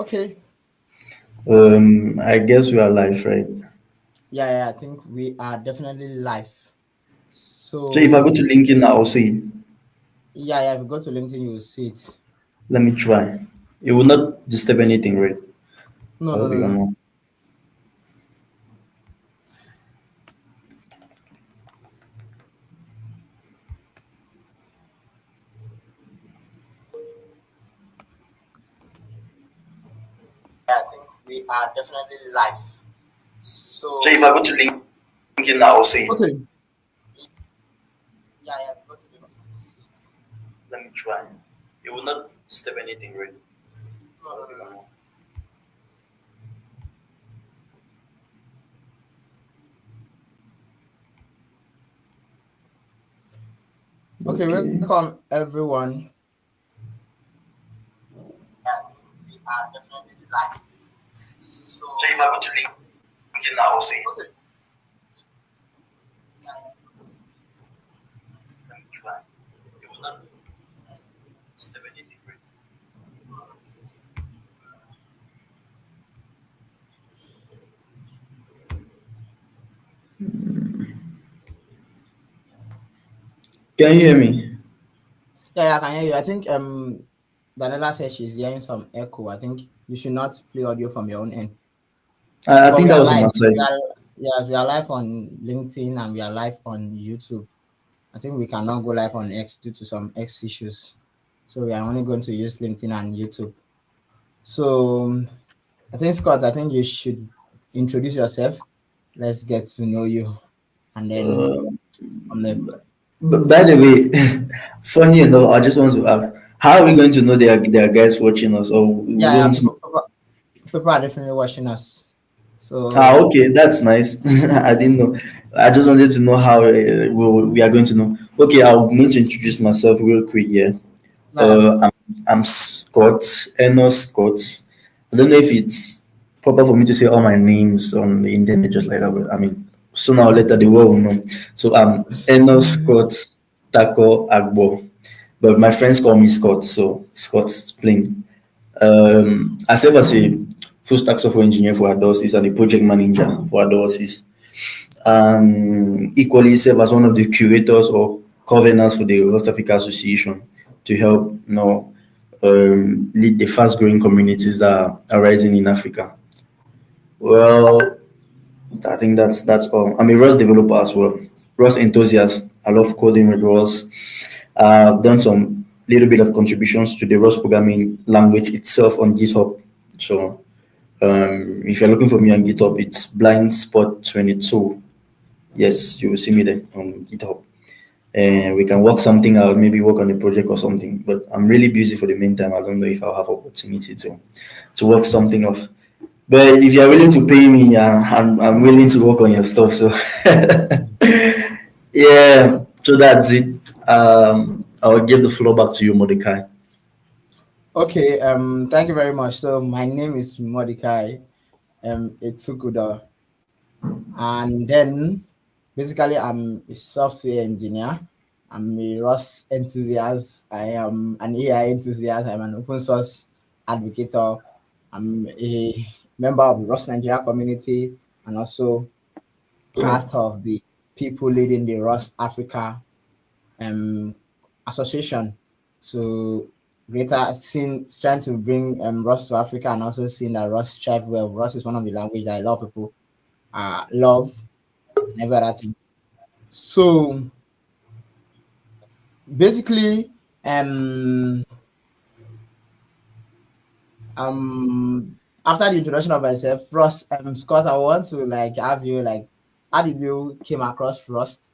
Okay. I guess we are live, right? Yeah, I think we are definitely live. So if I go to So LinkedIn now, I'll see. yeah, if you go to LinkedIn, you will see it. Let me try. It will not disturb anything, right? No, I no, hope no, you can no. know. I think we are definitely live. So if I go So to LinkedIn now, I'll see. okay. Yeah, if you go to LinkedIn, you will see it. Let me try. It will not disturb anything, right? No, I no, hope you no, can no. know. Okay, Okay. welcome everyone. I think we are definitely live. So So if I go to LinkedIn now, I'll see. okay. Yeah, Let me try. It will not disturb anything, right? Can you hear me? yeah, I can hear you. I think Daniela said she's hearing some echo. I think you should not play audio from your own end. I But think we that are was on my live. side. We are live on LinkedIn and we are live on YouTube. I think we cannot go live on X due to some X issues. So we are only going to use LinkedIn and YouTube. So I think Scott, I think you should introduce yourself. Let's get to know you, and then Uh, from there. by the way, funny enough, I just want to ask, how are we going to know there are guys watching us, or we Yeah, won't know? people are definitely watching us. Ah, So okay, that's nice. I didn't know. I just wanted to know how we are going to know. Okay, I'm going to introduce myself real quick here. yeah, I'm Scott, Enos Scott. I don't know if it's proper for me to say all my names on the internet just like that, but I mean, sooner or later the world will know. So I'm Enos Scott Taco Agbo, but my friends call me Scott, so Scott's plain. I serve as a full stack software engineer for Adosis and a project manager for Adosis, and equally serve as one of the curators or covenants for the West Africa Association to help lead the fast growing communities that are rising in Africa. Well, I think that's all. I'm a Rust developer as well. Rust enthusiast. I love coding with Rust. I've done some little bit of contributions to the Rust programming language itself on GitHub. So if you're looking for me on GitHub, it's blindspot22. Yes, you will see me there on GitHub. And we can work something out, maybe work on a project or something. But I'm really busy for the meantime. I don't know if I'll have opportunity to work something off. But if you're willing to pay me, I'm willing to work on your stuff. So yeah, so that's it. I'll give the floor back to you, Mordecai. okay. Thank you very much. So my name is Mordecai. Etukuda, and then basically I'm a software engineer. I'm a Rust enthusiast. I am an AI enthusiast. I'm an open source advocate. I'm a member of the Rust Nigeria community and also part of the people leading the Rust Africa um, association to greater seeing trying to bring Rust to Africa and also seeing that Rust thrive well. Rust is one of the language that a lot of people love and every other thing. So basically, um, after the introduction of myself, Rust, Scott, I want to like have you like, how did you came across Rust?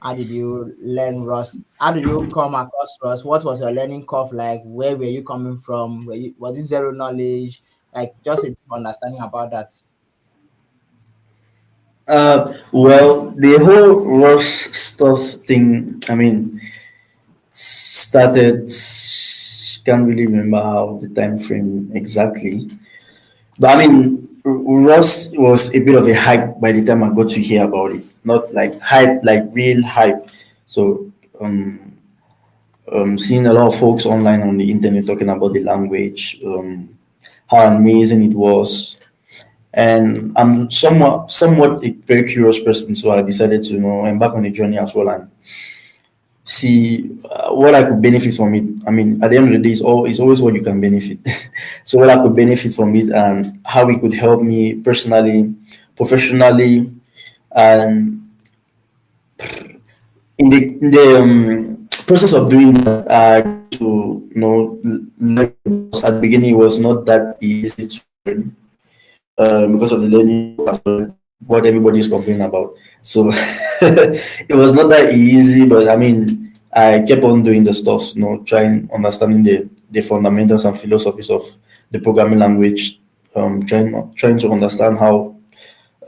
How did you learn Rust? How did you come across Rust? What was your learning curve like? Where were you coming from? Was it zero knowledge? Like just a understanding about that. Well, the whole Ross stuff thing, I mean, started, can't really remember how the time frame exactly. But I mean, Ross was a bit of a hype by the time I got to hear about it. Not like hype, like real hype. So, seeing a lot of folks online on the internet talking about the language. how amazing it was. And I'm somewhat a very curious person, so I decided to embark on the journey as well and see what I could benefit from it. I mean, at the end of the day, it's always what you can benefit. So what I could benefit from it and how it could help me personally, professionally, and in the process of doing that, I to learn. At the beginning, it was not that easy to learn because of the learning as well, what everybody is complaining about. So it was not that easy, but I mean, I kept on doing the stuff, trying understanding the fundamentals and philosophies of the programming language, trying to understand how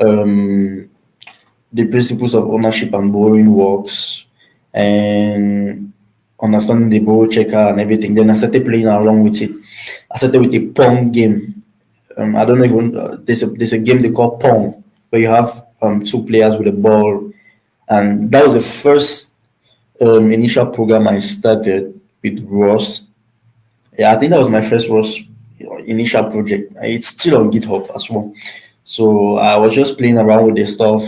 um, the principles of ownership and borrowing works, and understanding the borrow checker and everything. Then I started playing along with it. I started with a Pong game. I don't know even there's a game they call Pong where you have two players with a ball, and that was the first initial program I started with Rust. Yeah, I think that was my first Rust initial project. It's still on GitHub as well. So I was just playing around with the stuff.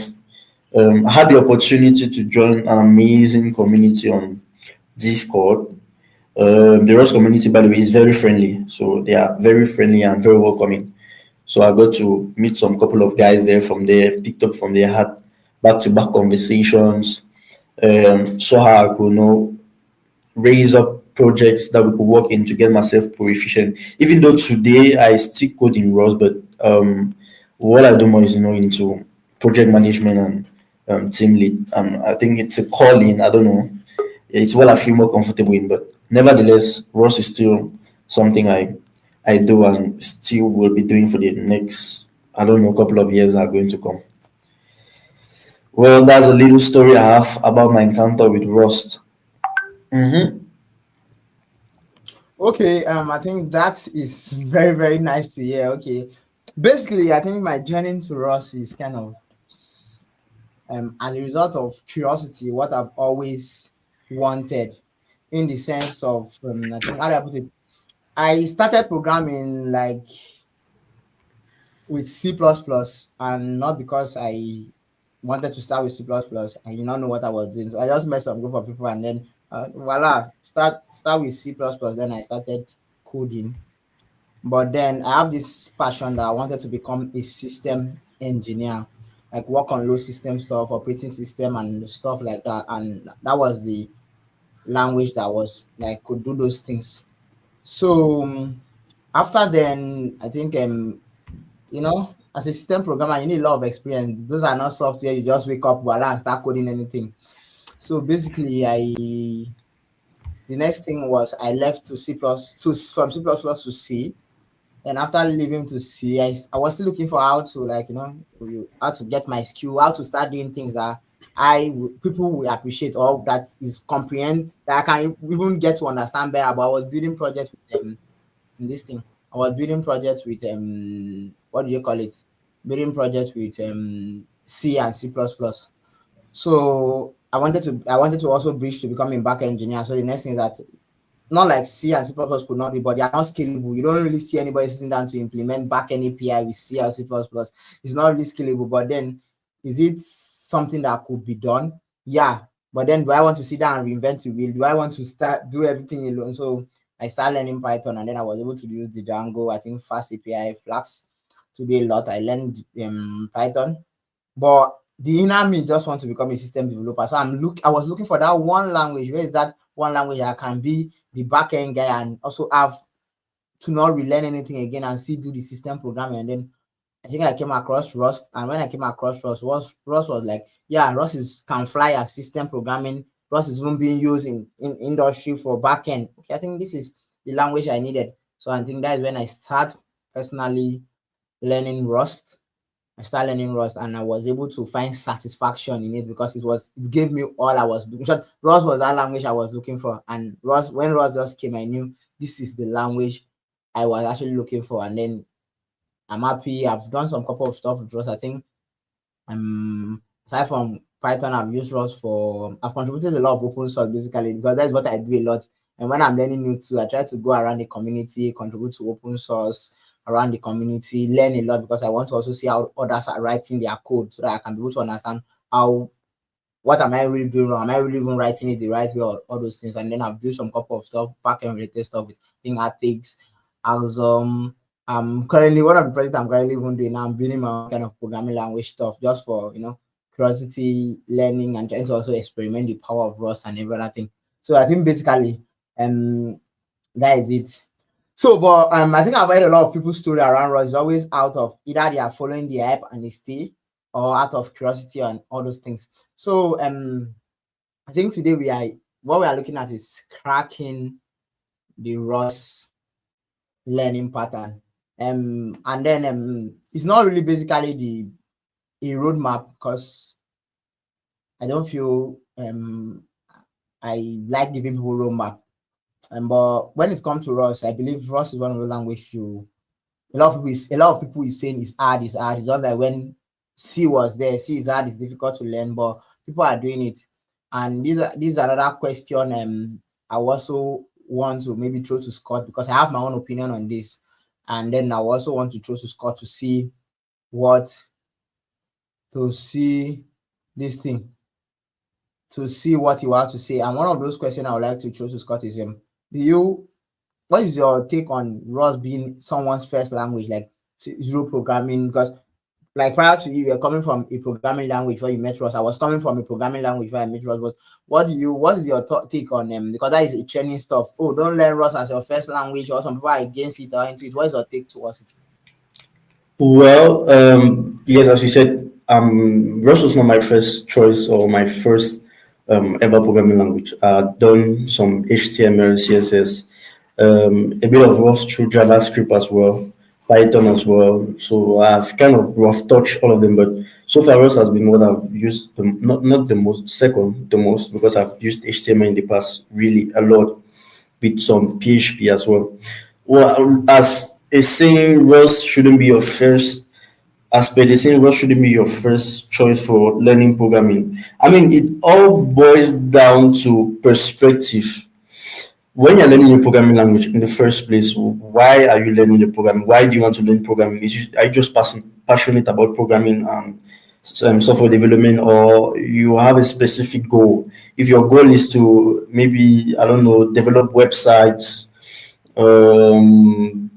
I had the opportunity to join an amazing community on Discord. The Rust community, by the way, is very friendly. So they are very friendly and very welcoming. So I got to meet some couple of guys there from there, picked up from there, had back to back conversations, saw how I could raise up projects that we could work in to get myself proficient. Even though today I still code in Rust, but what I do more is into project management and team lead. I think it's a calling. I don't know. It's what I feel more comfortable in, but nevertheless, Rust is still something I do and still will be doing for the next, I don't know, couple of years are going to come. Well, that's a little story I have about my encounter with Rust. Mm-hmm. Okay, I think that is very, very nice to hear. Okay, basically, I think my journey to Ross is kind of as a result of curiosity, what I've always wanted, in the sense of I think how do I put it? I started programming like with C++, and not because I wanted to start with C++. I did not know what I was doing, so I just met some group of people, and then voila, start with C++. Then I started coding. But then I have this passion that I wanted to become a system engineer, like work on low system stuff, operating system, and stuff like that. And that was the language that was like could do those things. So after then, I think as a system programmer, you need a lot of experience. Those are not software you just wake up voila and start coding anything. So basically, the next thing was I left to C plus to from C plus plus to C. And after leaving to C, I was still looking for how to how to get my skill, how to start doing things that people will appreciate, or that is comprehend, that I can even get to understand better. But I was building projects with them in this thing. I was building projects with what do you call it? Building projects with C and C plus plus. So I wanted to also bridge to become a back engineer. So the next thing is that not like C and C++ could not be, but they are not scalable. You don't really see anybody sitting down to implement backend API with C or C++. It's not really scalable. But then, is it something that could be done? Yeah. But then, do I want to sit down and reinvent the wheel? Do I want to start do everything alone? So I started learning Python, and then I was able to use the Django, I think Fast API, Flask to do a lot. I learned Python, but the inner me just want to become a system developer. So I was looking for that one language. Where is that one language I can be the backend guy and also have to not relearn anything again and still do the system programming? And then I think I came across Rust. And when I came across Rust was like, yeah, can fly as system programming. Rust is even being used in industry for backend. Okay, I think this is the language I needed. So I think that is when I start personally learning Rust. I started learning Rust, and I was able to find satisfaction in it because it gave me all I was doing. Rust was that language I was looking for, and when Rust just came, I knew this is the language I was actually looking for. And then I'm happy. I've done some couple of stuff with Rust. I think aside from Python, I've contributed a lot of open source basically because that's what I do a lot. And when I'm learning new too, I try to go around the community, contribute to open source, around the community, learn a lot because I want to also see how others are writing their code so that I can be able to understand how what am I really doing wrong? Am I really even writing it the right way or all those things? And then I've built some couple of stuff, back end related stuff with thing ethics. As I'm currently one of the projects I'm currently even doing now, I'm building my own kind of programming language stuff just for curiosity, learning, and trying to also experiment the power of Rust and every other thing. So I think basically that is it. So, but I think I've heard a lot of people's story around Rust is always out of either they are following the hype and they stay, or out of curiosity and all those things. So, I think today what we are looking at is cracking the Rust learning pattern. And then it's not really basically a roadmap because I don't feel I like giving people roadmap. But when it comes to Rust, I believe Rust is one of the language a lot of people is saying is hard, is hard. It's not like when C was there, C is hard, it's difficult to learn, but people are doing it. And this is another question I also want to maybe throw to Scott because I have my own opinion on this. And then I also want to throw to Scott to see this thing, to see what you have to say. And one of those questions I would like to throw to Scott is what is your take on Rust being someone's first language, like zero programming? Because like prior to you were coming from a programming language where you met Rust. I was coming from a programming language where I met Rust. But what is your take on them? Because that is a training stuff. Oh, don't learn Rust as your first language, or some people are against it or into it. What is your take towards it? Well, yes, as you said, Rust was not my first choice or my first ever programming language. I've done some HTML, CSS, a bit of Rust through JavaScript as well, Python as well. So I've kind of rough touched all of them, but so far Rust has been what I've used, not the most, second the most, because I've used HTML in the past really a lot with some PHP as well. Well, as a saying, Rust shouldn't be your first aspect. The saying Rust shouldn't be your first choice for learning programming. I mean, it all boils down to perspective. When you're learning a programming language in the first place, why are you learning the programming? Why do you want to learn programming? Are you just passionate about programming and software development, or you have a specific goal? If your goal is to maybe, I don't know, develop websites, um,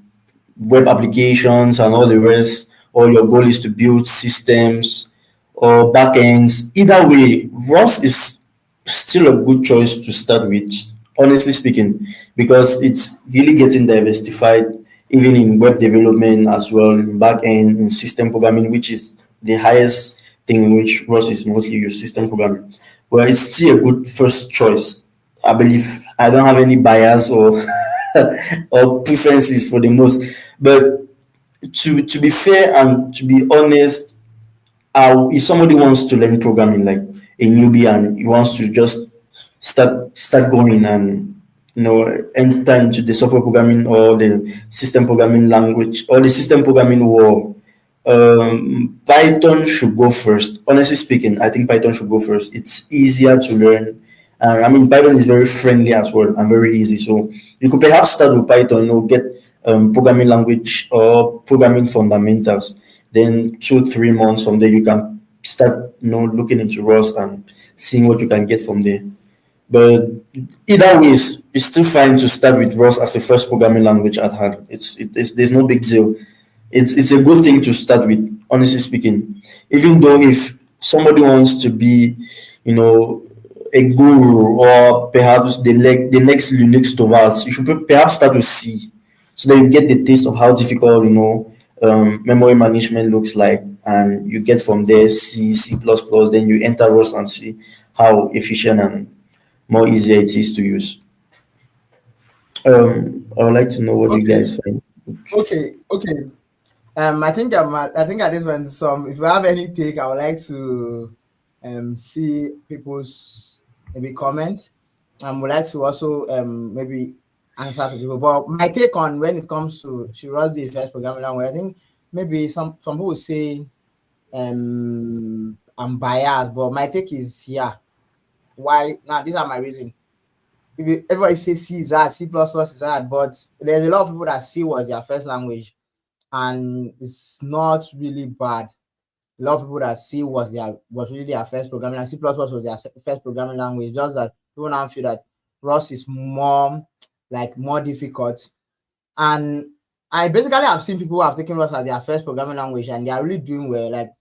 web applications, and all the rest, or your goal is to build systems or backends, either way, Rust is still a good choice to start with, honestly speaking, because it's really getting diversified even in web development as well, in backend, in system programming, which is the highest thing in which Rust is mostly used, system programming. Well, it's still a good first choice. I believe I don't have any bias or or preferences for the most, but to be fair and to be honest, if somebody wants to learn programming like a newbie and he wants to just start going and enter into the software programming or the system programming language or the system programming world, Python should go first. Honestly speaking, I think Python should go first. It's easier to learn. I mean, Python is very friendly as well and very easy. So you could perhaps start with Python, get programming language or programming fundamentals. Then 2 3 months from there, you can start, looking into Rust and seeing what you can get from there. But either way, it's still fine to start with Rust as the first programming language at hand. There's no big deal. It's a good thing to start with, honestly speaking. Even though if somebody wants to be, a guru or perhaps the next Linux Torvalds, you should perhaps start with C, so that you get the taste of how difficult memory management looks like, and you get from there C, C++, then you enter Rust and see how efficient and more easier it is to use. I would like to know what you Okay, guys find. okay. I think at this point, if you have any take, I would like to see people's maybe comment. Would like to also maybe answer to people. But my take on when it comes to should Rust be a first programming language, I think maybe some people say I'm biased, but my take is why now these are my reasons. If everybody says C is hard, C plus plus is hard, but there's a lot of people that C was their first language and it's not really bad. A lot of people that C was really their first programming, and C++ was their first programming language. Just that people now feel that Rust is more difficult. And I basically have seen people who have taken Rust as their first programming language, and they are really doing well. Like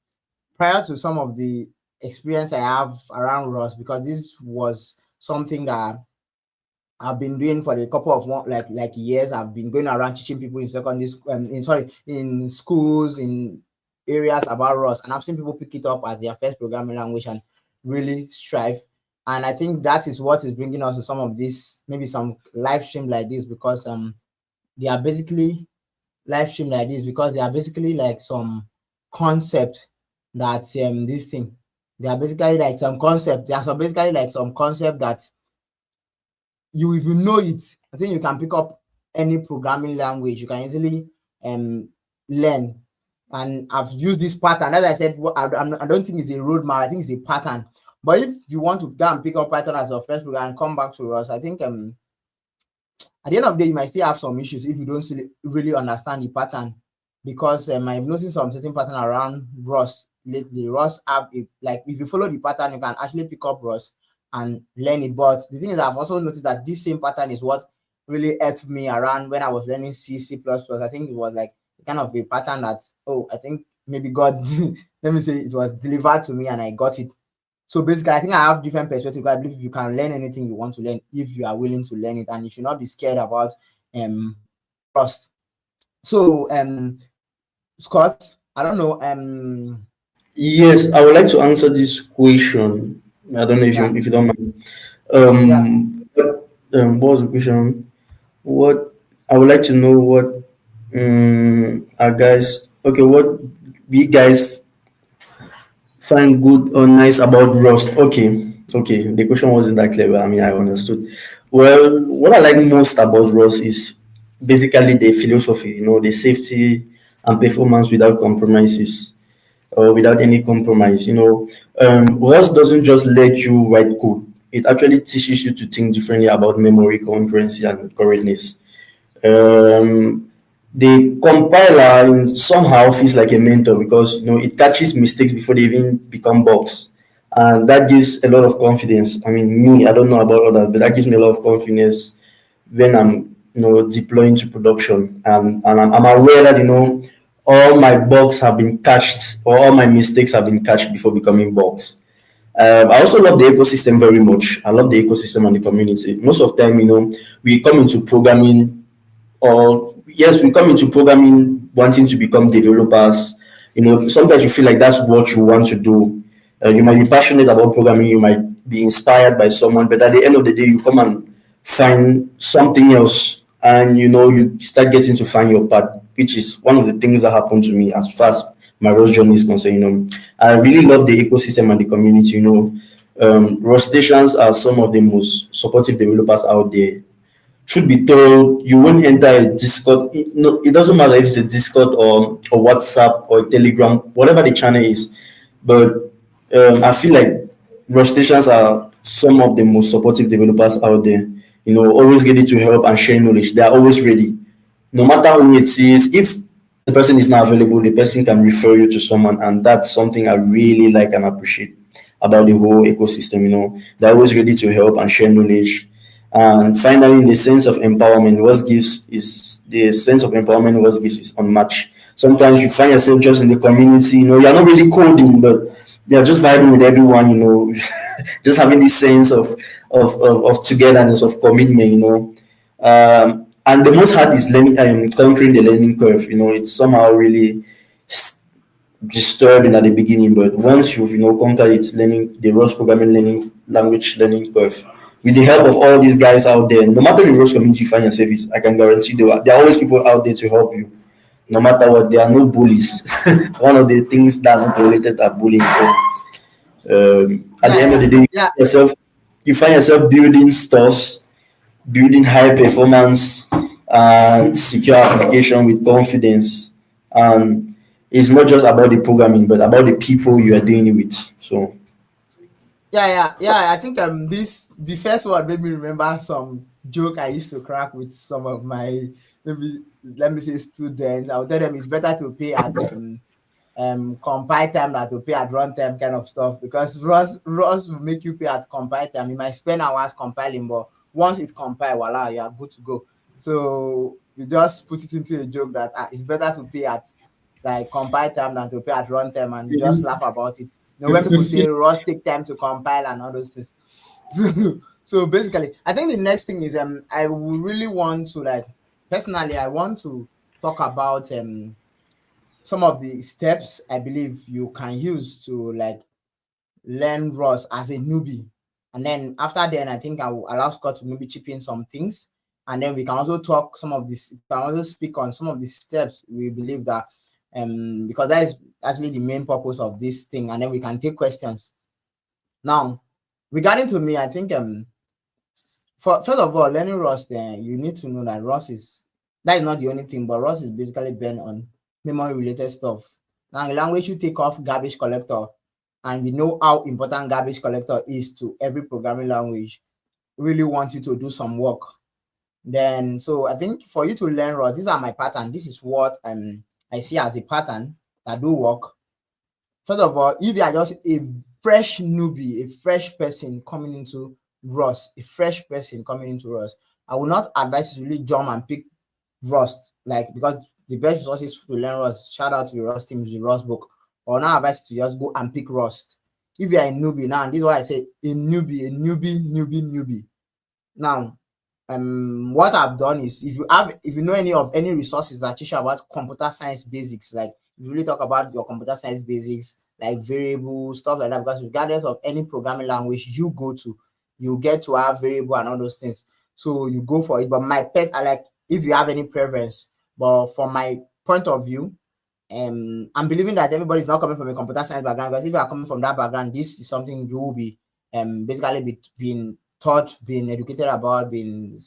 prior to some of the experience I have around Rust, because this was something that I've been doing for a couple of years. I've been going around teaching people in secondary school, in schools, in areas about Rust, and I've seen people pick it up as their first programming language and really strive. And I think that is what is bringing us to some of this, maybe some live stream like this, because they are basically live stream like this because they are basically like some concept that this thing. They are basically like some concept. They are some basically like some concept that you, if you know it, I think you can pick up any programming language. You can easily learn. And I've used this pattern. As I said, I don't think it's a roadmap. I think it's a pattern. But if you want to go and pick up Python as your first program and come back to Rust, I think at the end of the day, you might still have some issues if you don't really understand the pattern. Because I've noticed some certain pattern around Rust lately. Rust have like if you follow the pattern, you can actually pick up Rust and learn it. But the thing is, I've also noticed that this same pattern is what really helped me around when I was learning C++. I think it was like kind of a pattern that, I think maybe God, let me say, it was delivered to me and I got it. So basically, I think I have different perspectives. I believe you can learn anything you want to learn if you are willing to learn it, and you should not be scared about Rust. So Scott, I don't know. Yes, I would like to answer this question. I don't know if Yeah, you don't mind. yeah. What was the question? What I would like to know what are guys okay, what we guys find good or nice about Rust. Okay, okay. The question wasn't that clever. I mean, I understood. Well, what I like most about Rust is basically the philosophy, the safety and performance without compromises or without any compromise. Rust doesn't just let you write code. It actually teaches you to think differently about memory, concurrency, and correctness. Um, the compiler somehow feels like a mentor because it catches mistakes before they even become bugs, and that gives a lot of confidence. I mean, me, I don't know about others, but that gives me a lot of confidence when I'm deploying to production, and I'm aware that all my bugs have been catched or all my mistakes have been catched before becoming bugs. I also love the ecosystem very much. I love the ecosystem and the community. Most of the time, we come into programming, or yes, we come into programming wanting to become developers. Sometimes you feel like that's what you want to do. You might be passionate about programming, you might be inspired by someone, but at the end of the day, you come and find something else, and you start getting to find your path, which is one of the things that happened to me as far as my Rust journey is concerned. I really love the ecosystem and the community. Rust stations are some of the most supportive developers out there. Should be told, you won't enter a Discord. It doesn't matter if it's a Discord or WhatsApp or Telegram, whatever the channel is. But I feel like Rustations are some of the most supportive developers out there. Always ready to help and share knowledge. They are always ready. No matter who it is, if the person is not available, the person can refer you to someone, and that's something I really like and appreciate about the whole ecosystem. They're always ready to help and share knowledge. And finally, the sense of empowerment, what gives is unmatched. Sometimes you find yourself just in the community, you're not really coding, but you're just vibing with everyone, just having this sense of togetherness, of commitment, and the most hard is learning, conquering the learning curve. It's somehow really disturbing at the beginning, but once you've conquered it, learning the Rust programming learning language learning curve, with the help of all these guys out there, no matter the Rust community you find yourself in, I can guarantee there are always people out there to help you. No matter what, there are no bullies. One of the things that are not related are bullying. So at the Yeah, end of yeah, the day, yeah. you find yourself building stuffs, building high performance and secure application with confidence. And it's not just about the programming, but about the people you are doing it with. So Yeah, yeah, yeah. I think this the first one made me remember some joke I used to crack with some of my, maybe let me say, students. I'll tell them it's better to pay at compile time than to pay at runtime kind of stuff, because Rust will make you pay at compile time. You might spend hours compiling, but once it compile, voila, you are good to go. So you just put it into a joke that it's better to pay at like compile time than to pay at runtime, and you just laugh about it. You know, when people say Rust take time to compile and all those things. So, so basically, I think the next thing is I would really want to, like, personally, I want to talk about some of the steps I believe you can use to like learn Rust as a newbie. And then after then, I think I will allow Scott to maybe chip in some things. And then we can also talk some of this, we can also speak on some of the steps we believe that because that is actually the main purpose of this thing. And then we can take questions. Now, regarding to me, I think first of all, learning Rust, you need to know that Rust is, that is not the only thing, but Rust is basically bent on memory related stuff. Now, in language, you take off garbage collector, and we know how important garbage collector is to every programming language. Really want you to do some work. Then, so I think for you to learn Rust, these are my pattern. This is what I see as a pattern that do work. First of all, if you are just a fresh newbie, a fresh person coming into Rust, I will not advise you to really jump and pick Rust, like, because the best resources to learn Rust, shout out to the Rust team, the Rust book, or now advise you to just go and pick Rust. If you are a newbie now, and this is why I say a newbie. Now, what I've done is, if you know any resources that teach you about computer science basics, like you really talk about your computer science basics, like variable stuff like that, because regardless of any programming language you go to, you get to have variable and all those things. So you go for it. But my pet, I like, if you have any preference, but from my point of view, I'm believing that everybody's not coming from a computer science background, because if you are coming from that background, this is something you will be basically being taught, being educated about, being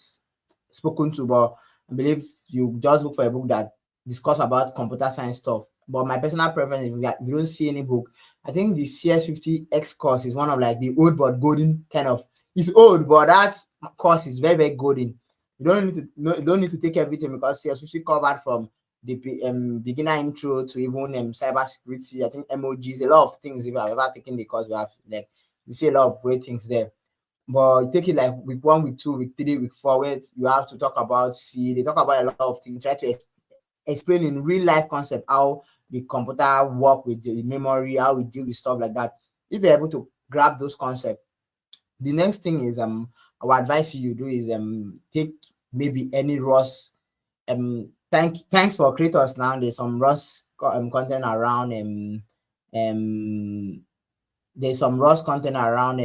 spoken to. But I believe you just look for a book that discuss about computer science stuff. But my personal preference, if you don't see any book, I think the CS50X course is one of like the old but golden kind of. It's old, but that course is very, very golden. You don't need to take everything, because CS50 covered from the beginner intro to even cyber security. I think emojis, a lot of things. If you have ever taken the course, we have like, you see a lot of great things there. But take it like week 1, week 2, week 3, week 4, where you have to talk about C. They talk about a lot of things. Try to explain in real life concept how the computer work with the memory, how we deal with stuff like that. If you're able to grab those concepts, the next thing is I would advise you do is take maybe any Rust. Thanks for creators now. There's some Rust content around there's some Rust content around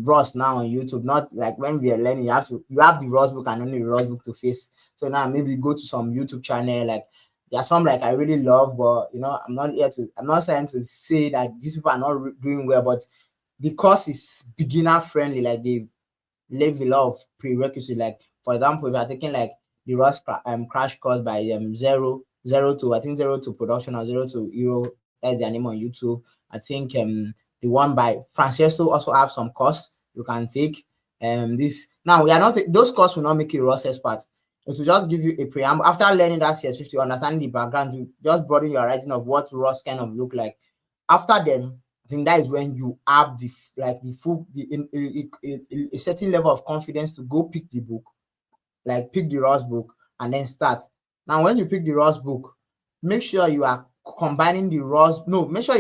Rust now on YouTube. Not like when we are learning, you have the Rust book and only the Rust book to face. So now maybe go to some YouTube channel. Like, there are some like I really love, but you know, I'm not trying to say that these people are not doing well, but the course is beginner friendly. Like, they leave a lot of prerequisites. Like, for example, if you are taking like the Rust crash course by zero to, I think, zero to production, or zero to hero, that's the name on YouTube. I think the one by Francesco also have some course you can take. This now, we are not, those courses will not make you a Rust expert. It will just give you a preamble. After learning that CS50, understanding the background, you just broaden your horizon of what Rust kind of look like. After then, I think that is when you have a certain level of confidence to go pick the book, like pick the Rust book, and then start. Now, when you pick the Rust book, make sure you are combining the Rust. No, make sure,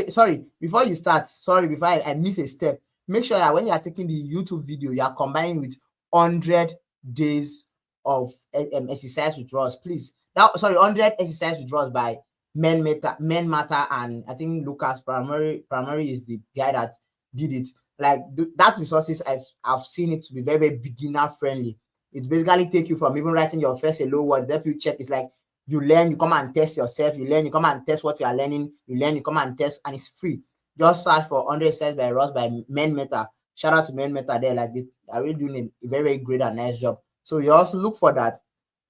before you start, before I miss a step, make sure that when you are taking the YouTube video, you are combining with 100 days of exercise with Rust, please. 100 exercise with Rust by Men Matter, and I think Lucas Primary is the guy that did it. Like, that resources, I've seen it to be very, very beginner friendly. It basically take you from even writing your first hello word, that you check. It's like you learn, you come and test yourself, you learn, you come and test what you are learning, you learn, you come and test, and it's free. Just search for 100 exercises by Rust by Men Matter. Shout out to Men Matter there. Like, they are really doing a very, very great and nice job. So you also look for that.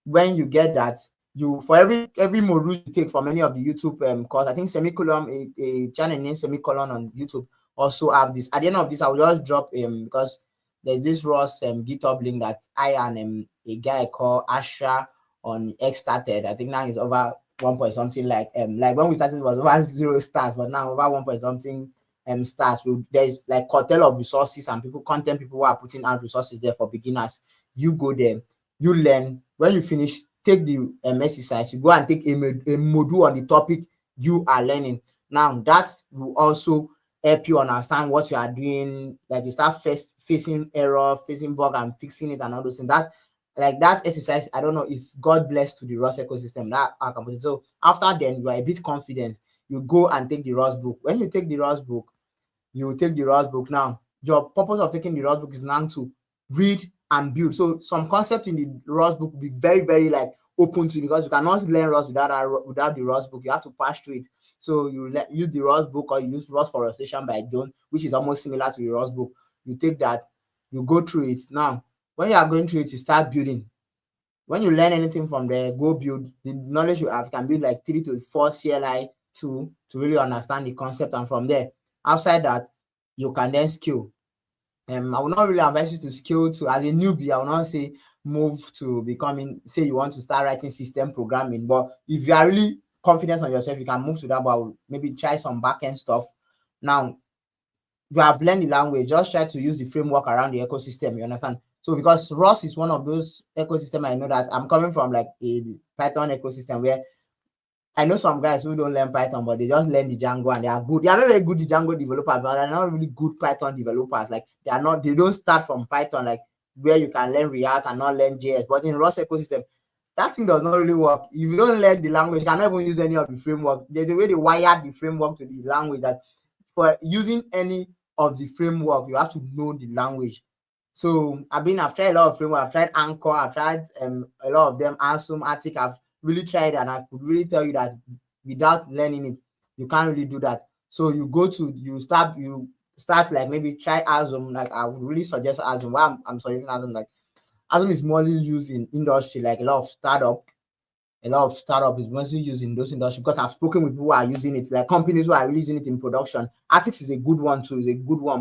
When you get that, you, for every module you take from any of the YouTube course, I think Semicolon, a channel named Semicolon on YouTube also have this. At the end of this, I will just drop because there's this Rust GitHub link that I and a guy called Asha on X started. I think now it's over 1 point something, like when we started it was over 0 stars, but now over 1 point something stars. There's like cartel of resources and content people who are putting out resources there for beginners. You go there, you learn. When you finish, take the exercise, you go and take a module on the topic you are learning. Now that will also help you understand what you are doing. Like you start facing error, facing bug and fixing it and all those things. That exercise, I don't know, is God bless to the Rust ecosystem that I can put it. So after then, you are a bit confident. You go and take the Rust book. When you take the Rust book, now. Your purpose of taking the Rust book is now to read and build. So some concept in the Rust book will be very, very like open to you, because you cannot learn Rust without the Rust book. You have to pass through it. So you use the Rust book, or you use Rust for Frustration by John, which is almost similar to the Rust book. You take that, you go through it. Now, when you are going through it, you start building. When you learn anything from there, go build. The knowledge you have can build like 3 to 4 CLI to really understand the concept. And from there, outside that, you can then skill. I will not really advise you to skill to, as a newbie, I will not say move to becoming, say you want to start writing system programming. But if you are really confident on yourself, you can move to that, but maybe try some backend stuff. Now, you have learned the language, just try to use the framework around the ecosystem, you understand? So because Rust is one of those ecosystem, I know that I'm coming from like a Python ecosystem where I know some guys who don't learn Python, but they just learn the Django and they are good. They are very good Django developers, but they're not really good Python developers. Like they don't start from Python, like where you can learn React and not learn JS. But in Rust ecosystem, that thing does not really work. If you don't learn the language, you cannot even use any of the framework. There's a way they wired the framework to the language that for using any of the framework, you have to know the language. So I've tried a lot of framework. I've tried Anchor. I've tried a lot of them. Asum, Attic. I've really tried, and I could really tell you that without learning it, you can't really do that. So you start like maybe try Asum. Like I would really suggest Asum. Why I'm suggesting Asum, like Asum is mostly used in industry, like a lot of startup is mostly used in those industries, because I've spoken with people who are using it, like companies who are really using it in production. Attic is a good one too,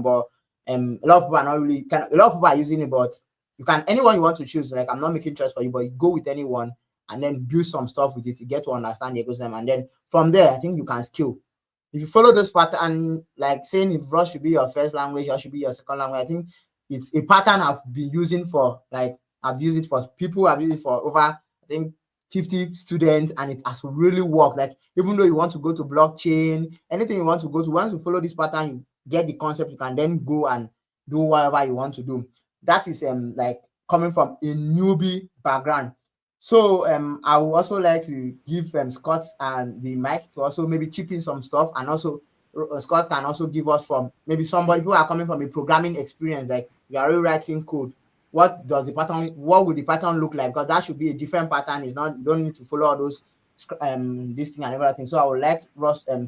but a lot of people are not really a lot of people are using it, but you can, anyone you want to choose, like I'm not making choice for you, but you go with anyone and then build some stuff with it to get to understand the ecosystem. And then from there, I think you can skill. If you follow this pattern, like saying if Rust should be your first language or should be your second language, I think it's a pattern I've been using for, like, I've used it for people, I've used it for over, I think, 50 students, and it has really worked. Like, even though you want to go to blockchain, anything you want to go to, once you follow this pattern, you get the concept, you can then go and do whatever you want to do. That is like coming from a newbie background. So I would also like to give Scott and the mic to also maybe chip in some stuff, and also Scott can also give us from maybe somebody who are coming from a programming experience, like you are rewriting code. What would the pattern look like? Because that should be a different pattern. It's not, you don't need to follow all those this thing and everything. So I would like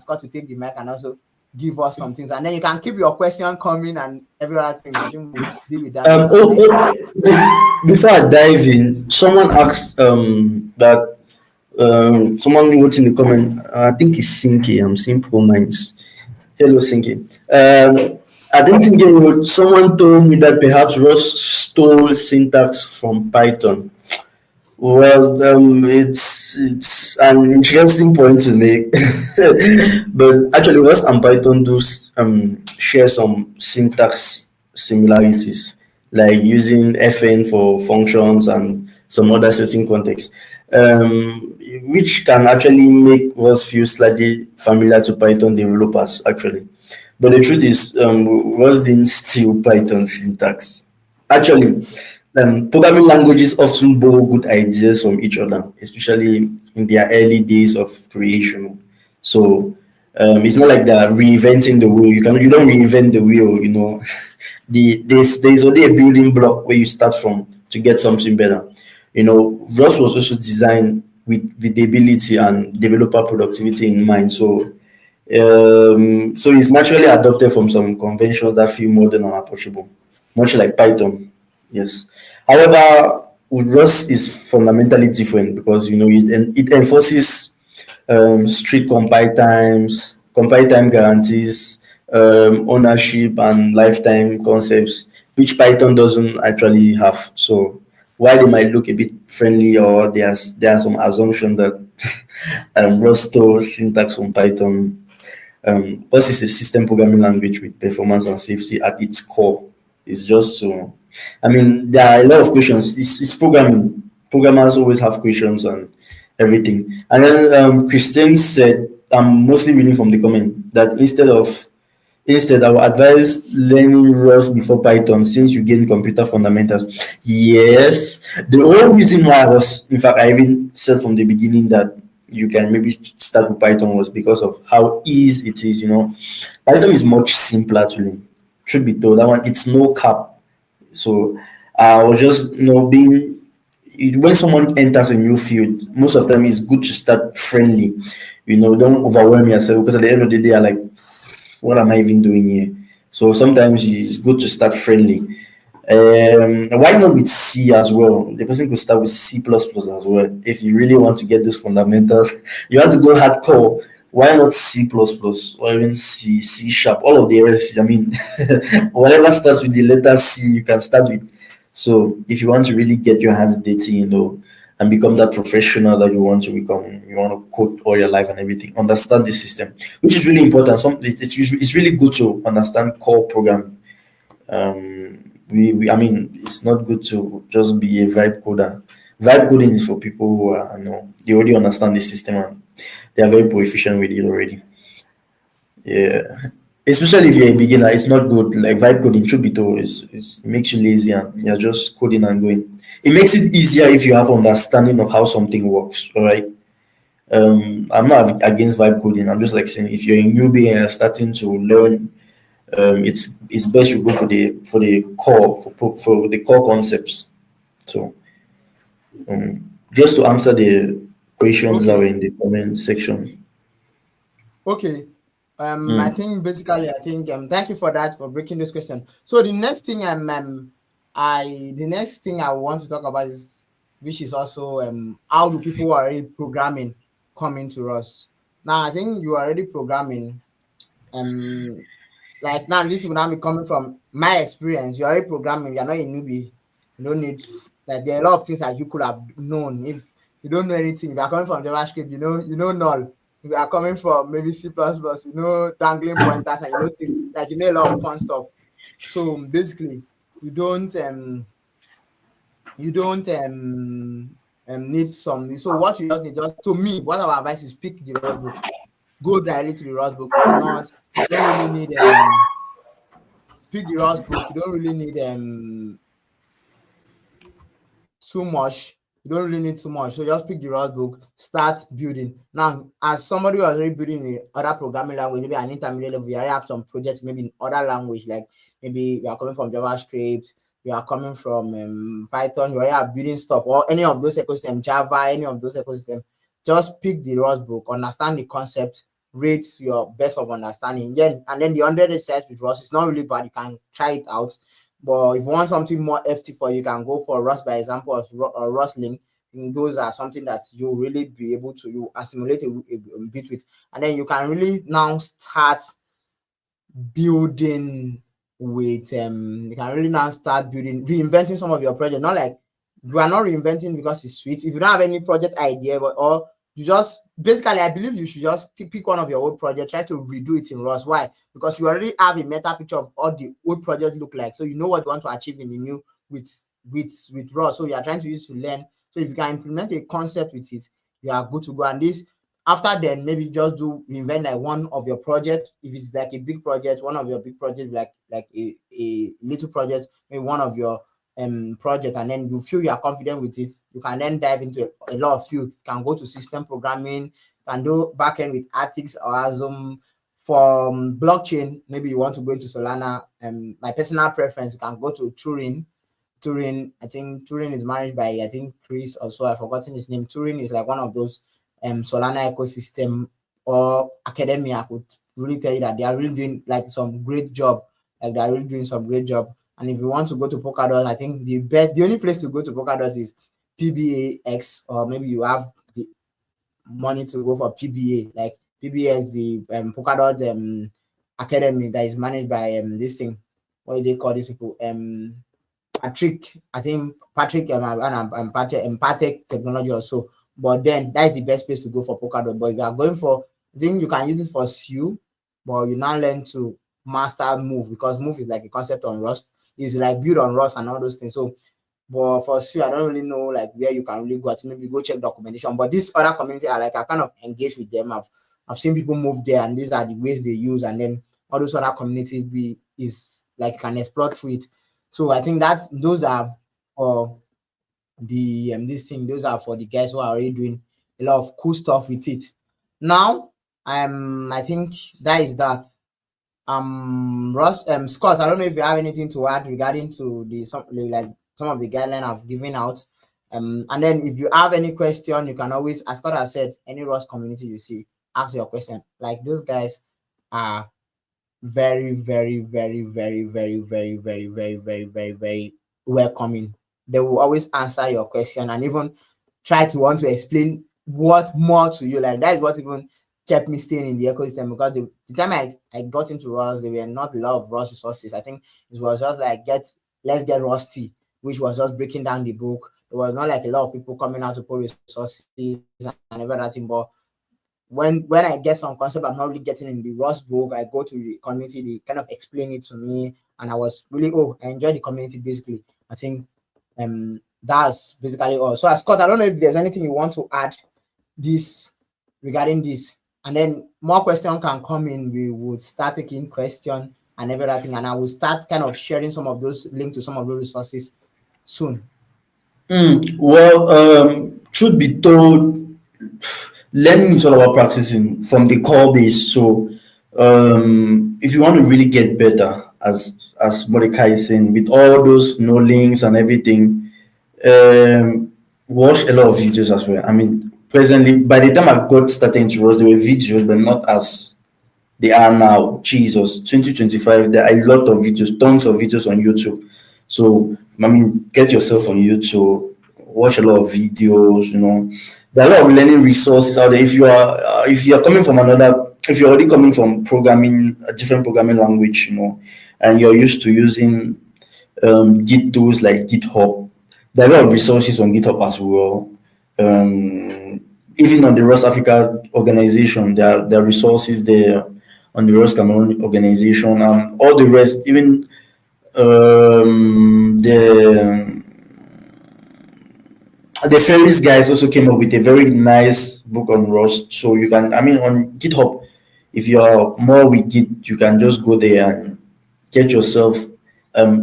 Scott to take the mic and also give us some things, and then you can keep your question coming and every other thing. I think we'll deal with that. Before I dive in, someone asked that someone wrote in the comment. I think it's Sinky. I'm seeing Pro Minds. Hello, Sinky. I think Sinky wrote. Someone told me that perhaps Rust stole syntax from Python. Well, it's an interesting point to make, but actually, Rust and Python do share some syntax similarities, like using FN for functions and some other certain contexts, which can actually make Rust feel slightly familiar to Python developers, actually. But the truth is, Rust didn't steal Python syntax. Actually, programming languages often borrow good ideas from each other, especially in their early days of creation. So it's not like they're reinventing the wheel. You don't reinvent the wheel. There's only a building block where you start from to get something better. Rust was also designed with readability and developer productivity in mind. So it's naturally adopted from some conventions that feel modern and approachable, much like Python. Yes. However, Rust is fundamentally different because it enforces strict compile time guarantees, ownership and lifetime concepts, which Python doesn't actually have. So while they might look a bit friendly, or there are some assumption that Rust stores syntax from Python. Rust is a system programming language with performance and safety at its core. It's just to, I mean, there are a lot of questions. It's programming. Programmers always have questions and everything. And then Christian said, I'm mostly reading from the comment, that instead, I would advise learning Rust before Python since you gain computer fundamentals. Yes, the whole reason why I was, in fact, I even said from the beginning that you can maybe start with Python was because of how easy it is. Python is much simpler to learn. Truth be told, that one it's no cap. So I was just being when someone enters a new field, most of the time it's good to start friendly. Don't overwhelm yourself because at the end of the day, I like what am I even doing here? So sometimes it's good to start friendly. Why not with C as well? The person could start with C++ as well. If you really want to get those fundamentals, you have to go hardcore. Why not C++ or even C sharp? All of the rest. I mean, whatever starts with the letter C, you can start with. So if you want to really get your hands dirty, and become that professional that you want to become, you want to code all your life and everything, understand the system, which is really important. It's really good to understand core programming. I mean, it's not good to just be a vibe coder. Vibe coding is for people who are, they already understand the system and they are very proficient with it already. Yeah, especially if you're a beginner, it's not good. Like vibe coding, truth be told, it makes you lazy and you're just coding and going. It makes it easier if you have understanding of how something works. All right. I'm not against vibe coding. I'm just like saying if you're a newbie and you're starting to learn, it's best you go for the core concepts. So just to answer the questions that were Okay. in the comment section. Okay. I Mm. think basically, thank you for that for breaking this question. So the next thing I want to talk about is, which is also how do people who are already programming come into us? Now I think you are already programming. Like now this will now be coming from my experience. You're already programming. You're not a newbie. You don't need, like, there are a lot of things that you could have known if you don't know anything. If you're coming from JavaScript, you know null. If you are coming from maybe C++, dangling pointers, and things like, a lot of fun stuff. So basically, you don't need some. So what you just need, just to me, what our advice is, pick the Rust book. Go directly to the Rust book. It's not, you don't really need pick the Rust book. You don't really need too much. You don't really need too much. So just pick the Rust book, start building. Now, as somebody who is already building in other programming language, maybe an intermediate level, you already have some projects maybe in other language, like maybe you are coming from JavaScript, you are coming from Python, you already are building stuff, or any of those ecosystems, Java, any of those ecosystems. Just pick the Rust book, understand the concept, rate to your best of understanding. Then the 100 exercise with Rust is not really bad. You can try it out. But if you want something more hefty for you, can go for Rust by example of Rustling. Those are something that you'll really be able to you assimilate a bit with, and then you can really now start building with you can really now start building, reinventing some of your project. Not like you are not reinventing because it's sweet. If you don't have any project idea, or you just basically, I believe you should just pick one of your old project, try to redo it in Rust. Why? Because you already have a meta picture of all the old project look like, so you know what you want to achieve in the new with Rust. So you are trying to use to learn. So if you can implement a concept with it, you are good to go. And this, after then, maybe just do reinvent like one of your projects. If it's like a big project, one of your big projects, like a little project, maybe one of your project, and then you feel you are confident with it, you can then dive into a lot of field. You can go to system programming, can do backend with Artix or Asm. For blockchain, maybe you want to go into Solana. My personal preference, you can go to Turing. I think Turing is managed by, I think, Chris, also I've forgotten his name. Turing is like one of those Solana ecosystem, or academia. I could really tell you that they are really doing like some great job. Like they are really doing some great job. And if you want to go to Polkadot, I think the only place to go to Polkadot is PBAX, or maybe you have the money to go for PBA. Like PBAX, the Polkadot Academy that is managed by this thing. what do they call these people? Patrick, I think Patrick Patek technology or so. But then that is the best place to go for Polkadot. But if you are going for, I think you can use it for SU, but you now learn to master Move, because Move is like a concept on Rust. It's like built on Rust and all those things. So, but for SU, I don't really know like where you can really go to. Maybe go check documentation. But this other community, I kind of engage with them. I've seen people move there, and these are the ways they use, and then all those other community is like you can explore through it. So I think that those are for the this thing. Those are for the guys who are already doing a lot of cool stuff with it. Now, I think that is that. Ross, Scott, I don't know if you have anything to add regarding to the some of the guidelines I've given out. And then if you have any question, you can always, as Scott has said, any Ross community you see, ask your question. Like those guys are very, very, very, very, very, very, very, very, very, very, very welcoming. They will always answer your question and even try to want to explain what more to you. Like that is what even kept me staying in the ecosystem, because the time I got into Rust, there were not a lot of Rust resources. I think it was just like let's get Rusty, which was just breaking down the book. It was not like a lot of people coming out to pull resources and everything. But when I get some concept I'm not really getting in the Rust book, I go to the community, they kind of explain it to me, and I was really I enjoy the community basically. I think that's basically all. So Scott, I don't know if there's anything you want to add this regarding this, and then more question can come in. We would start taking question and everything, and I will start kind of sharing some of those links to some of those resources soon. Well, truth be told, learning is all about practicing from the core base. So, if you want to really get better, as Mordecai is saying, with all those no links and everything, watch a lot of videos as well. I mean, presently, by the time I got started into Rust, there were videos, but not as they are now. Jesus, 2025, there are a lot of videos, tons of videos on YouTube. So, I mean, get yourself on YouTube, watch a lot of videos. There are a lot of learning resources out there. If you are coming from if you're already coming from programming a different programming language, and you're used to using Git tools like GitHub, there are a lot of resources on GitHub as well. Even on the Rust Africa organization, there are resources there on the Rust Cameroon organization, and all the rest. Even the Ferris guys also came up with a very nice book on Rust. So you can, I mean, on GitHub, if you are more with Git, you can just go there and get yourself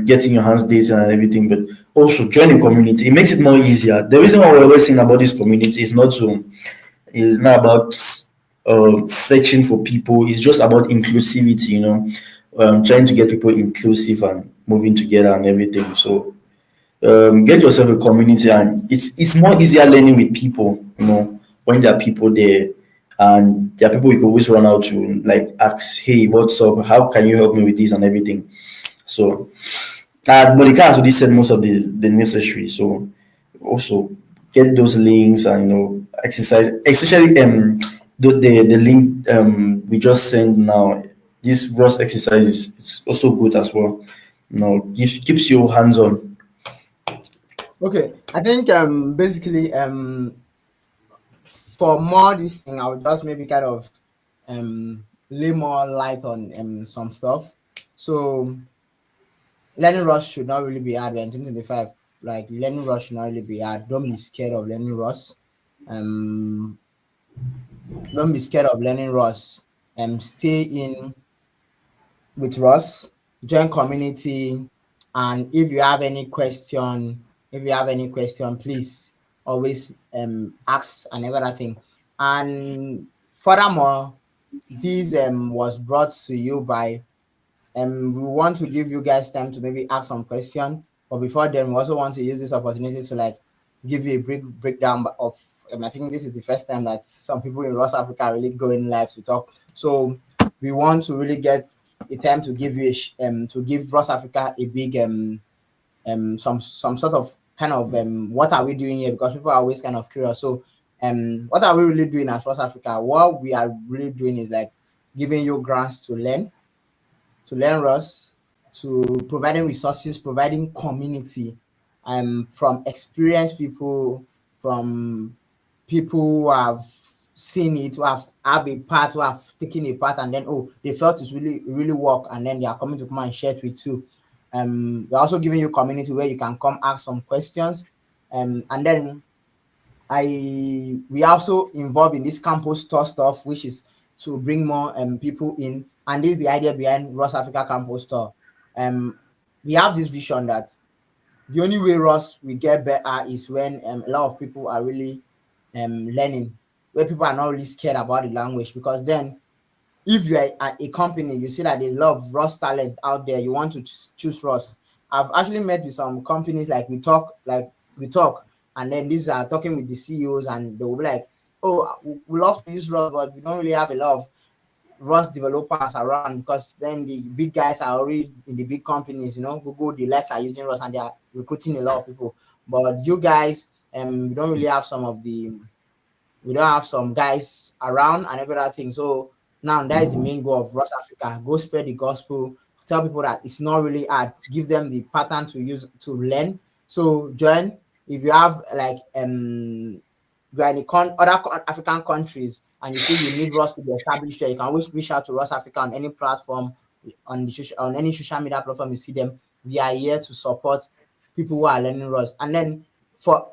getting your hands dirty and everything. But also join the community. It makes it more easier. The reason why we're always saying about this community is not about fetching for people. It's just about inclusivity. Trying to get people inclusive and moving together and everything. So get yourself a community, and it's more easier learning with people. When there are people there, and there are people you can always run out to, like ask, hey, what's up? How can you help me with this and everything? So, Monica has already said most of the necessary. So, also get those links and exercise, especially the link we just sent now. This Rust exercise is also good as well. Keeps you hands on. Okay, I think basically for more this thing, I would just maybe kind of lay more light on some stuff. So learning Rust should not really be hard in 2025. Like learning Rust should not really be hard. Don't be scared of learning Rust. Don't be scared of learning Rust. Stay in with Rust, join community, and if you have any question, please always ask and everything. And furthermore, this was brought to you by we want to give you guys time to maybe ask some question, but before then we also want to use this opportunity to like give you a brief breakdown of I think this is the first time that some people in Rust Africa are really going live to talk. So we want to really get a time to give you to give Rust Africa a big some sort of kind of what are we doing here, because people are always kind of curious. So what are we really doing at Rust Africa? What we are really doing is like giving you grants to learn Rust, to providing resources, providing community, from experienced people, from people who have seen it, who have a part, who have taken a part, and then they felt it's really work, and then they are coming to come and share it with you. We're also giving you community where you can come ask some questions, and then we also involved in this campus tour stuff, which is to bring more people in, and this is the idea behind Ross Africa Campus Tour. We have this vision that the only way Ross will get better is when a lot of people are really learning, where people are not really scared about the language, because then if you're a company, you see that they love Ross talent out there, you want to choose Ross. I've actually met with some companies, like we talk, and then these are talking with the CEOs, and they will be like, oh, we love to use Ross, but we don't really have a lot of Rust developers around, because then the big guys are already in the big companies, Google, the likes are using Rust and they are recruiting a lot of people. But you guys, we don't really have we don't have some guys around and every other thing. So now that is the main goal of Rust Africa. Go spread the gospel, tell people that it's not really hard, give them the pattern to use to learn. So join if you have like you are in other African countries and you feel you need Rust to be established there, you can always reach out to Rust Africa on any platform, on any social media platform you see them. We are here to support people who are learning Rust. And then to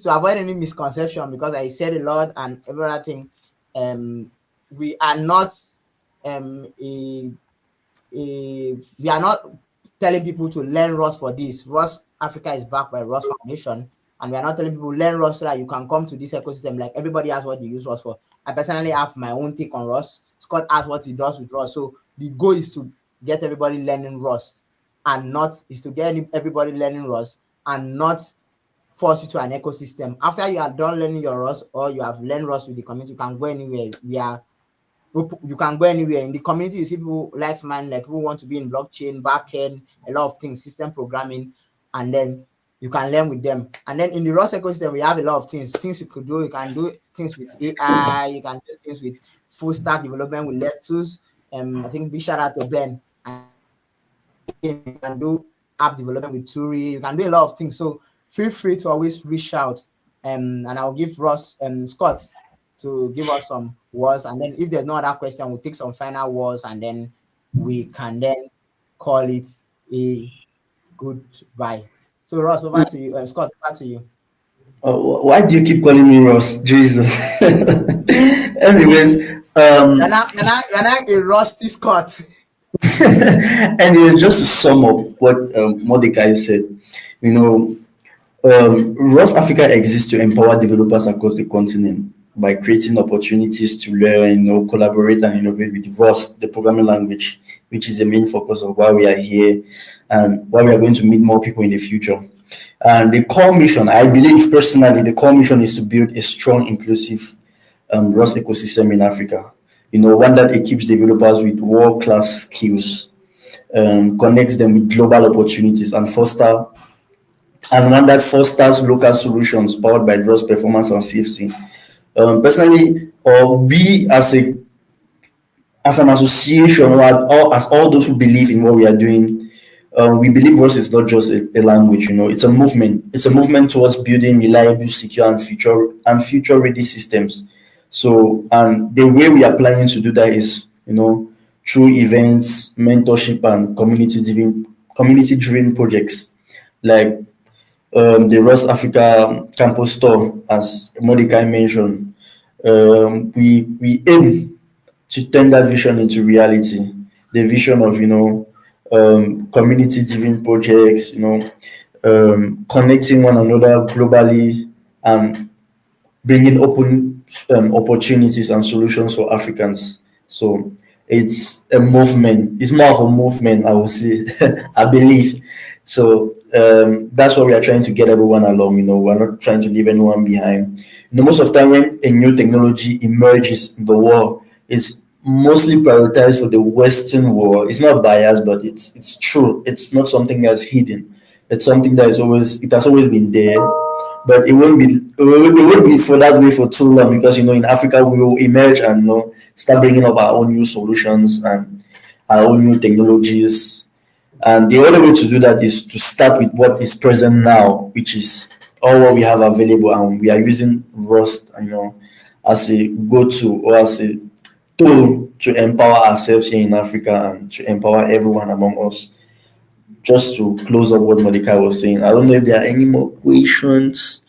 avoid any misconception, because I said a lot and every other thing, we are not we are not telling people to learn Rust for this. Rust Africa is backed by Rust Foundation, and we are not telling people learn Rust so that you can come to this ecosystem. Like everybody has what they use Rust for. I personally have my own take on Rust. Scott has what he does with Rust. So the goal is to get everybody learning Rust, and not is to get everybody learning Rust and not force you to an ecosystem. After you are done learning your Rust, or you have learned Rust with the community, you can go anywhere. You can go anywhere in the community. You see people like people want to be in blockchain, backend, a lot of things, system programming, and then you can learn with them. And then in the Rust ecosystem, we have a lot of things you could do. You can do things with AI, you can do things with full stack development with LabTools. I think big shout out to Ben. And you can do app development with Turi. You can do a lot of things. So feel free to always reach out, and I'll give Ross and Scott to give us some words, and then if there's no other question, we'll take some final words, and then we can then call it a goodbye. So Ross, over to you. Scott, over to you. Why do you keep calling me Ross? Jesus. Anyways, You're not a rusty Scott. anyways, just to sum up what Mordecai said, Rust Africa exists to empower developers across the continent by creating opportunities to learn, collaborate and innovate with Rust, the programming language, which is the main focus of why we are here and why we are going to meet more people in the future. And the core mission, I believe personally, the core mission is to build a strong, inclusive Rust ecosystem in Africa. One that equips developers with world-class skills, connects them with global opportunities, and one that fosters local solutions powered by Rust performance and safety. Personally, or we as an association, or as all those who believe in what we are doing, we believe Rust is not just a language. It's a movement. It's a movement towards building reliable, secure, and future-ready systems. So, and the way we are planning to do that is, through events, mentorship, and community-driven projects, like the Rust Africa Campus Tour, as Mordecai mentioned. We aim to turn that vision into reality. The vision of community-driven projects, connecting one another globally and bringing open opportunities and solutions for Africans. So it's a movement. It's more of a movement, I would say. I believe. So that's what we are trying to get everyone along. We're not trying to leave anyone behind. Most of the time when a new technology emerges in the world, it's mostly prioritized for the Western world. It's not biased, but it's true. It's not something that's hidden. It's something that has always been there, but it won't be for that way for too long, because in Africa we will emerge and start bringing up our own new solutions and our own new technologies, And the only way to do that is to start with what is present now, which is all what we have available, and we are using Rust, as a go-to or as a tool to empower ourselves here in Africa and to empower everyone among us. Just to close up what Monica was saying, I don't know if there are any more questions.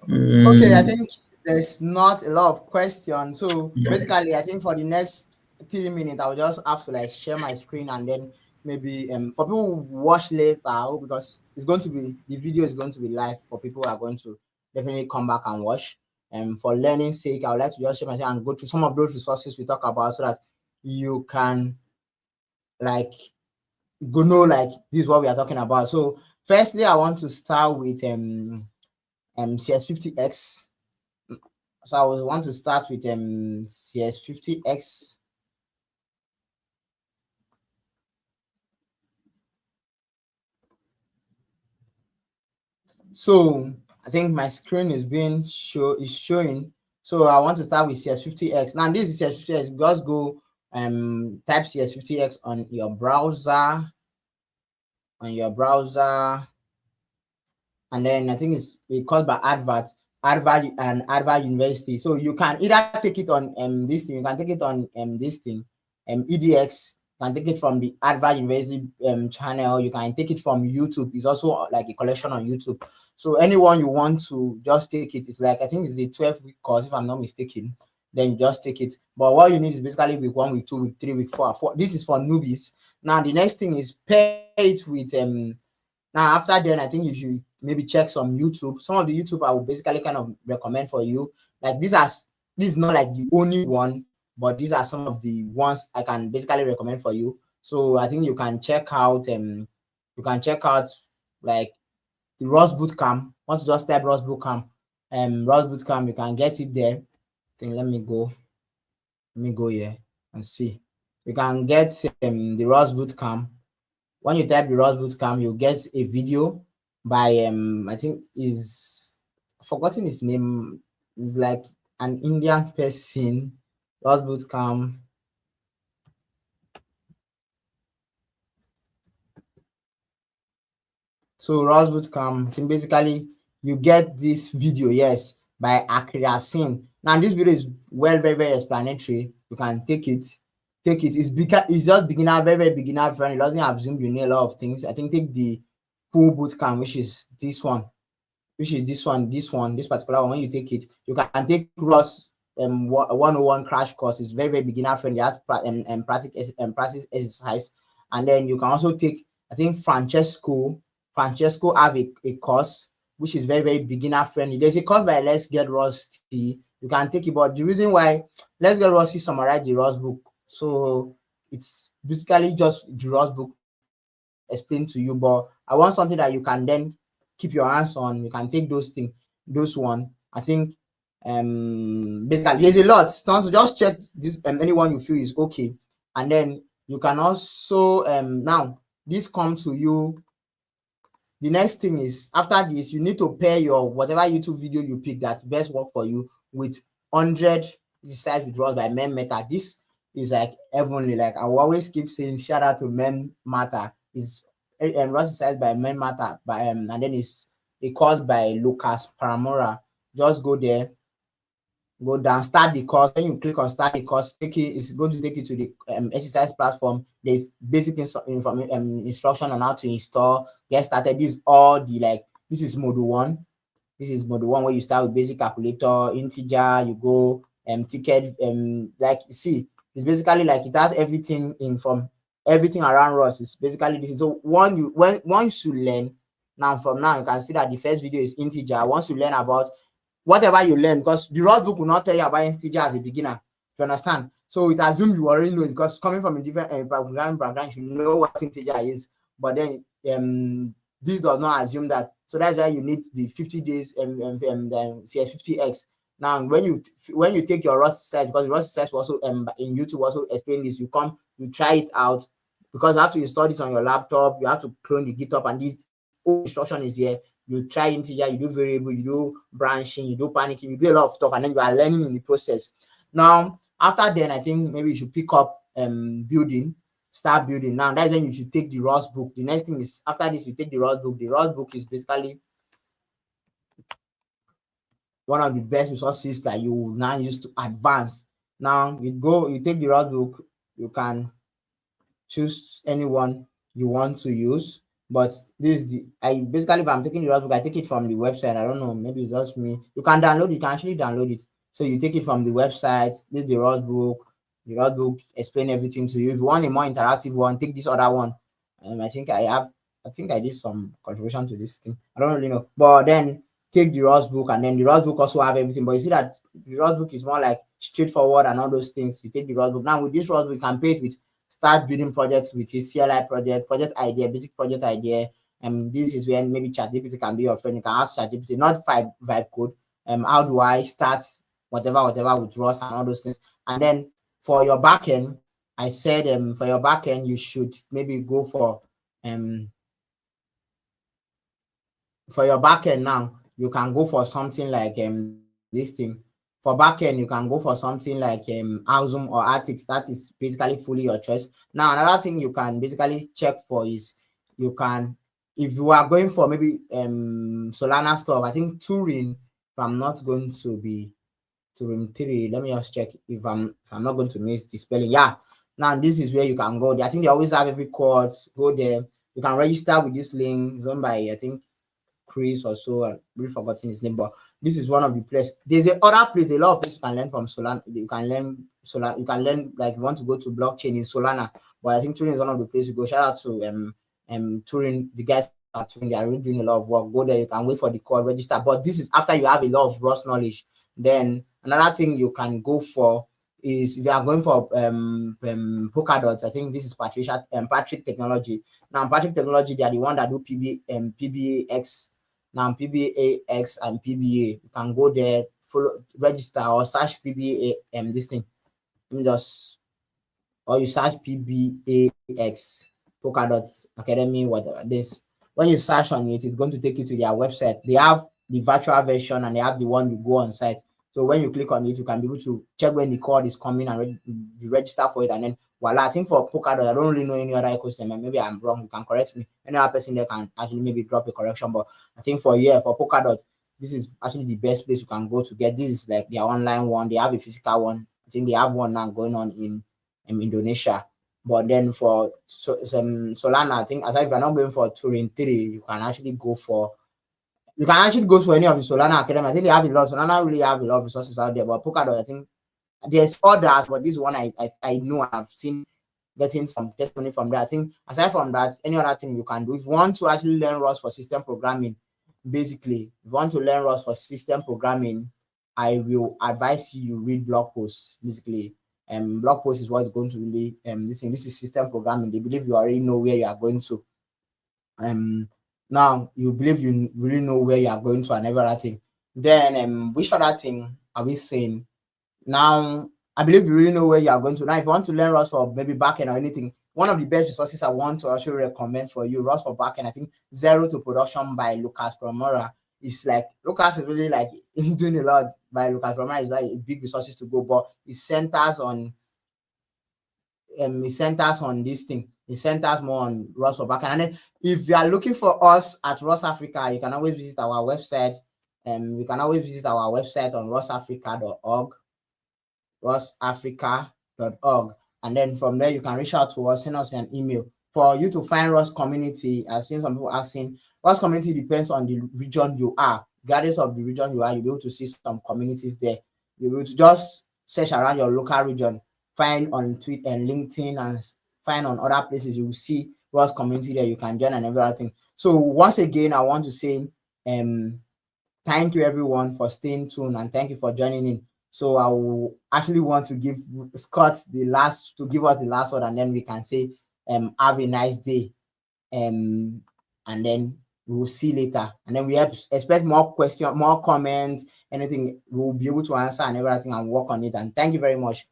Okay, I Mm, think there's not a lot of questions. So basically, I think for the next 3 minutes, I'll just have to like share my screen and then maybe for people who watch later, because it's going to be the video is going to be live for people who are going to definitely come back and watch. And for learning sake, I would like to just share my screen and go through some of those resources we talk about so that you can like go know like this is what we are talking about. So firstly, I want to start with CS50X. So I would want to start with CS50X. So I think my screen is showing. So I want to start with CS50X. Now this is CS50X. Just go type CS50X on your browser. And then I think it's called by Advert University. So you can either take it on this thing, you can take it on this thing, EDX, you can take it from the Advert University channel, you can take it from YouTube. It's also like a collection on YouTube. So anyone you want to just take it, it's like I think it's a 12-week course, if I'm not mistaken. Then just take it. But what you need is basically week 1, week 2, week 3, week 4. This is for newbies. Now the next thing is pair it with now after then I think you should maybe check some YouTube. Some of the YouTube I will basically kind of recommend for you. Like this is not like the only one, but these are some of the ones I can basically recommend for you. So I think you can check out like the Rust Bootcamp. Once you just type Rust Bootcamp, Rust Bootcamp, you can get it there. I think let me go here and see. You can get the Rust Bootcamp. When you type the Rust Bootcamp, you get a video by I think is forgotten his name. Is like an Indian person. Rust Bootcamp. So Rust Bootcamp, I think basically you get this video, yes, by Akira Singh. Now this video is very, very explanatory. You can take it. It's just beginner, very beginner friendly. It doesn't assume you know a lot of things. I think take the full bootcamp, which is this one, this particular one. When you take it, you can take Ross 101 crash course. Is very beginner friendly. You have practice exercise, and then you can also take I think Francesco have a course which is very beginner friendly. There's a course by Let's Get Rusty. You can take it, but the reason why Let's Get Rusty summarize the Rust book, so it's basically just the Rust book explain to you. But I want something that you can then keep your hands on. You can take those things, those one. I think basically there's a lot. So just check this anyone you feel is okay, and then you can also now this come to you. The next thing is after this, you need to pair your whatever YouTube video you pick that best work for you with 100 exercise with Rust by Men Matter. This is like heavenly. Like I will always keep saying, shout out to Men Matter. Is Rust exercise by Men Matter, by and then it's a course by Lucas Paramora. Just go there, go down, start the course. When you click on start the course, it's going to take you to the exercise platform. There's basic instruction on how to install, get started. This is all the like, this is module 1. This is module 1 where you start with basic calculator, integer, you go ticket, like you see, it's basically like it has everything in from everything around Rust. It's basically this. So once you learn, now from now you can see that the first video is integer. Once you learn about whatever you learn, because the Rust book will not tell you about integer as a beginner. You understand? So it assumes you already know it, because coming from a different programming background, you know what integer is. But then this does not assume that. So that's why you need the 50 days CS50X. Now, when you take your Rust exercise, because the Rust exercise also in YouTube also explain this, you try it out, because you have to install this on your laptop. You have to clone the GitHub, and this instruction is here. You try integer, you do variable, you do branching, you do panicking, you do a lot of stuff, and then you are learning in the process. Now, after then, I think maybe you should pick up building. start building. Now that's when you should take the Rust book. The next thing is after this, you take the Rust book. The Rust book is basically one of the best resources that you will now use to advance. Now you take the Rust book, you can choose anyone you want to use. But this is the I basically, if I'm taking the Rust book, I take it from the website. I don't know, maybe it's just me. You can download, you can actually download it. So you take it from the website. This is the Rust book. The Rust book explain everything to you. If you want a more interactive one, take this other one. I think I did some contribution to this thing. I don't really know. But then take the Rust book, and then the Rust book also have everything. But you see that the Rust book is more like straightforward and all those things. You take the Rust book. Now with this Rust book, you can pay it with start building projects with his CLI project, project idea, basic project idea. This is when maybe ChatGPT can be your friend. You can ask ChatGPT, not vibe code. How do I start whatever with Rust and all those things. And then for your backend, I said for your backend, you should maybe go for your backend now, you can go for something like this thing. For backend, you can go for something like Awesome or Artix. That is basically fully your choice. Now, another thing you can basically check for is you can, if you are going for maybe Solana stuff, I think Turing, if I'm not going to be Turing 3, let me just check if I'm not going to miss the spelling. Yeah. Now this is where you can go. I think they always have every course. Go there. You can register with this link. It's owned by I think Chris or so. I've really forgotten his name, but this is one of the places. There's a other place, a lot of places you can learn from Solana. You can learn Solana. You can learn, like, you want to go to blockchain in Solana, but I think Turing is one of the places you go. Shout out to Turing, the guys at Turing. They are really doing a lot of work. Go there. You can wait for the call, register. But this is after you have a lot of Rust knowledge. Then another thing you can go for is if you are going for Polkadot. I think this is Patrick Technology. Now Patrick Technology, they are the one that do PBAX. Now PBAX and PBA, you can go there, follow, register, or search PBA this thing. Let me just, or you search PBAX Polkadot Academy, whatever this. When you search on it, it's going to take you to their website. They have the virtual version and they have the one you go on site. So when you click on it, you can be able to check when the code is coming and you register for it. And then voila, I think for Polkadot, I don't really know any other ecosystem. Maybe I'm wrong. You can correct me. Any other person there can actually maybe drop a correction. But I think for Polkadot, this is actually the best place you can go to get. This is like their online one. They have a physical one. I think they have one now going on in Indonesia. But then for some Solana, I think, as if you're not going for Turing 3, you can actually go for any of the Solana Academy. I think they have a lot. Solana really have a lot of resources out there. But Polkadot, I think there's others, but this one I know I've seen getting some testimony from that. I think aside from that, any other thing you can do. If you want to actually learn Rust for system programming, basically, if you want to learn Rust for system programming, I will advise you read blog posts. Basically, blog post is what is going to really this is system programming. They believe you already know where you are going to. Now you believe you really know where you are going to and every other thing. Then which other thing are we saying? Now I believe you really know where you are going to. Now if you want to learn Rust for maybe backend or anything, one of the best resources I want to actually recommend for you, Rust for backend, I think Zero to Production by Lucas Promora. It's like Lucas is really like doing a lot by Lucas Promora. Is like a big resources to go, but it centers on this thing. It centers more on Rust for backend. And then if you are looking for us at Rust Africa, you can always visit our website. You can always visit our website on rustafrica.org, rustafrica.org. And then from there, you can reach out to us, send us an email. For you to find Rust community, I've seen some people asking, Rust community depends on the region you are. Regardless of the region you are, you'll be able to see some communities there. You'll be able to just search around your local region, find on Twitter and LinkedIn, and find on other places. You will see Rust community there. You can join and everything. So once again, I want to say thank you everyone for staying tuned and thank you for joining in. So I will actually want to give Scott give us the last word, and then we can say have a nice day. And then we will see later. And then we expect more questions, more comments, anything we'll be able to answer and everything and work on it. And thank you very much.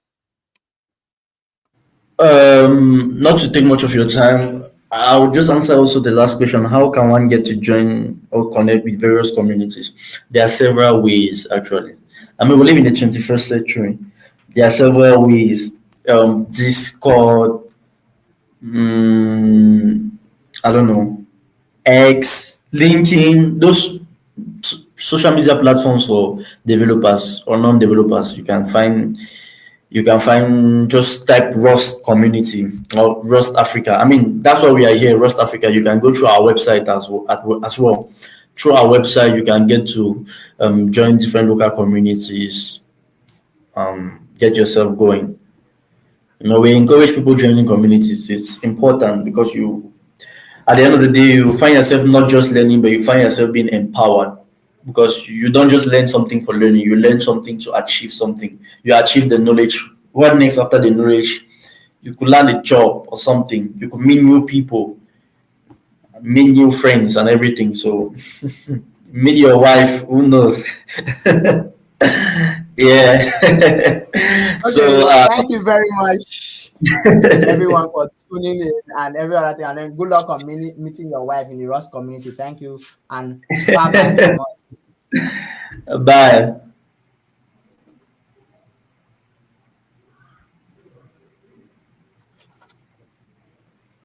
Not to take much of your time, I'll just answer also the last question. How can one get to join or connect with various communities? There are several ways, actually. I mean, we live in the 21st century. There are several ways. Discord, Mm, I don't know. X, LinkedIn, those social media platforms for developers or non-developers. You can find just type Rust community or Rust Africa. I mean, that's why we are here, Rust Africa. You can go through our website as well. Through our website, you can get to join different local communities, get yourself going. We encourage people joining communities. It's important because at the end of the day, you find yourself not just learning, but you find yourself being empowered because you don't just learn something for learning, you learn something to achieve something. You achieve the knowledge. What next after the knowledge? You could land a job or something. You could meet new people, meet new friends, and everything. So, meet your wife, who knows? Yeah. Okay, So, thank you very much, everyone, for tuning in and every other thing. And then good luck on meeting your wife in the Rust community. Thank you, and bye bye from us. bye.